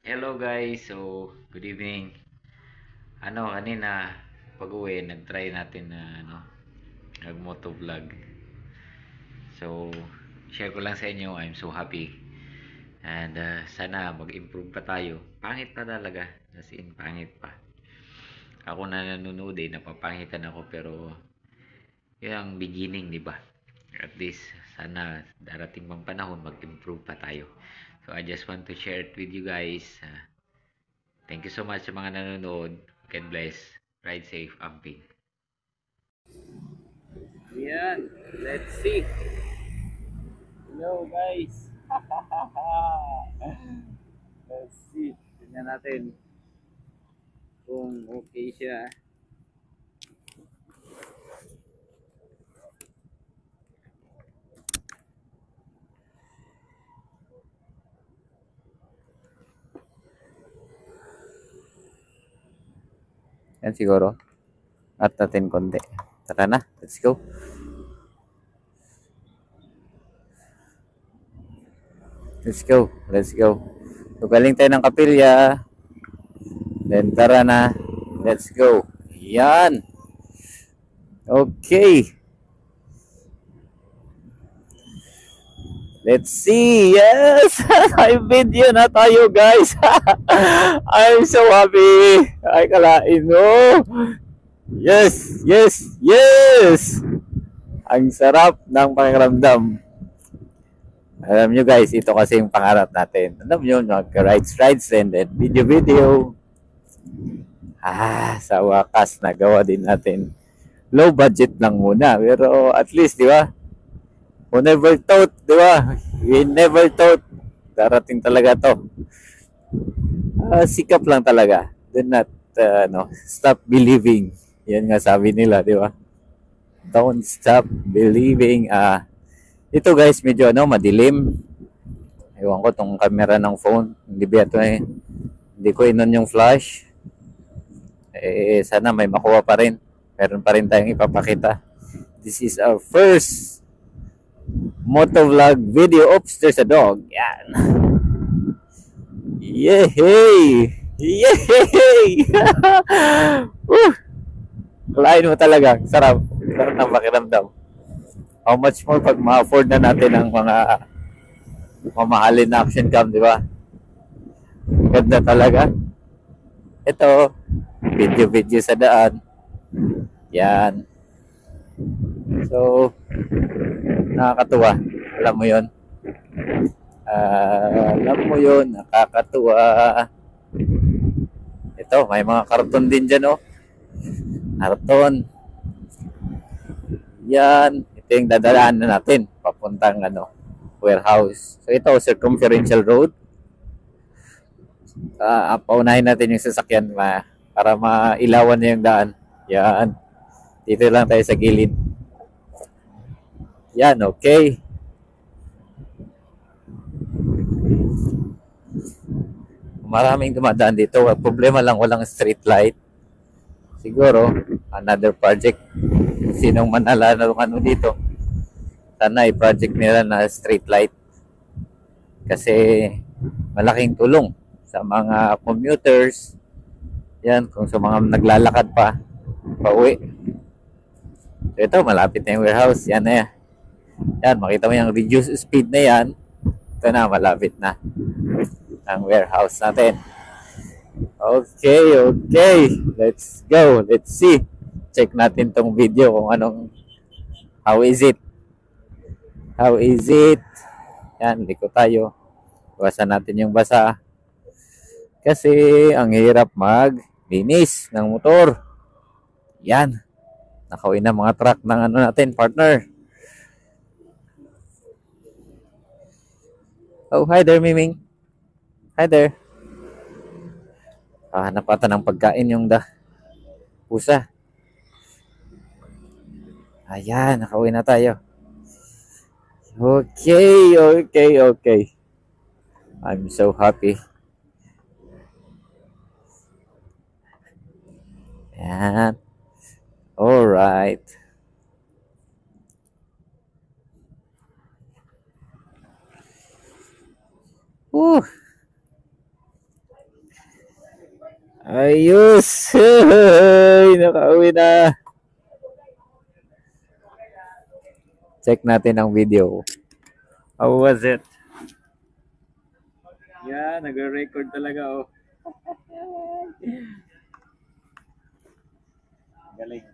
Hello guys, so good evening. Kanina pag-uwi, nag-try natin na nag-motovlog. So, share ko lang sa inyo, I'm so happy. And sana mag-improve pa tayo. Pangit pa talaga, as in pangit pa. Ako na nanonood napapangitan ako pero yung beginning, di ba? At least sana darating pang panahon mag-improve pa tayo. So I just want to share it with you guys. Thank you so much sa mga nanonood. God bless. Ride safe, Amping. Yan, let's see. Hello guys. Let's see. Tingnan natin kung okay siya. Yan siguro. At natin konti. Tara na, let's go. Let's go, let's go. So, galing tayo ng kapilya. Then tara na, let's go. Yan. Okay. Let's see. Yes! May video na tayo, guys. I'm so happy. Ay, kalain mo. Yes! Yes! Yes! Ang sarap ng pakiramdam. Alam nyo guys, ito kasi yung pangarap natin. Alam nyo, mag-rides and then video. Sa wakas, nagawa din natin. Low budget lang muna. Pero at least, di ba? We never thought, di ba? We never thought. Darating talaga to. Sikap lang talaga. Do not, stop believing. Yan nga sabi nila, di ba? Don't stop believing. Ito guys, medyo madilim. Ewan ko tong camera ng phone. Hindi ba ito hindi ko inon yung flash. Sana may makuha pa rin. Meron pa rin tayong ipapakita. This is our first motovlog video. Oops, there's a dog. Yan. Yehey! Yehey! Kalain mo talaga. Sarap. Sarap ng pakiramdam. How much more pag ma-afford na natin ang mga mamahalin na action cam, di ba? Ganda talaga. Ito, video sa daan. Yan. So, nakakatuwa. Alam mo yon. Nakakatuwa. Ito, may mga karton din dyan, oh. Karton. Yan. Ito yung dadaan na natin. Papuntang, warehouse. So, ito, circumferential road. Paunahin natin yung sasakyan para mailawan na yung daan. Yan. Dito lang tayo sa gilid. Yan, okay. Maraming dumadaan dito. Problema lang, walang street light. Siguro, another project. Sinong manala na dito? Sana i-project nila na street light. Kasi malaking tulong sa mga commuters. Yan, kung sa mga naglalakad pa, pauwi. So ito, malapit na yung warehouse. Yan na yan. Yan, makita mo yung reduce speed na yan. Ito na, malapit na ang warehouse natin. Okay. Let's go. Let's see. Check natin tong video kung how is it? How is it? Yan, liko tayo. Iwasan natin yung basa. Kasi ang hirap maglinis ng motor. Yan. Nakauwi na mga truck ng natin, partner. Oh, hi there, Miming. Hi there. Hanap ata ng pagkain yung pusa. Ayan, nakauwi na tayo. Okay. I'm so happy. Ayan. Alright. Woo. Ayos! Hey, nakauwi na. Check natin ang video. How was it? Yeah, nag-record talaga oh. Galing.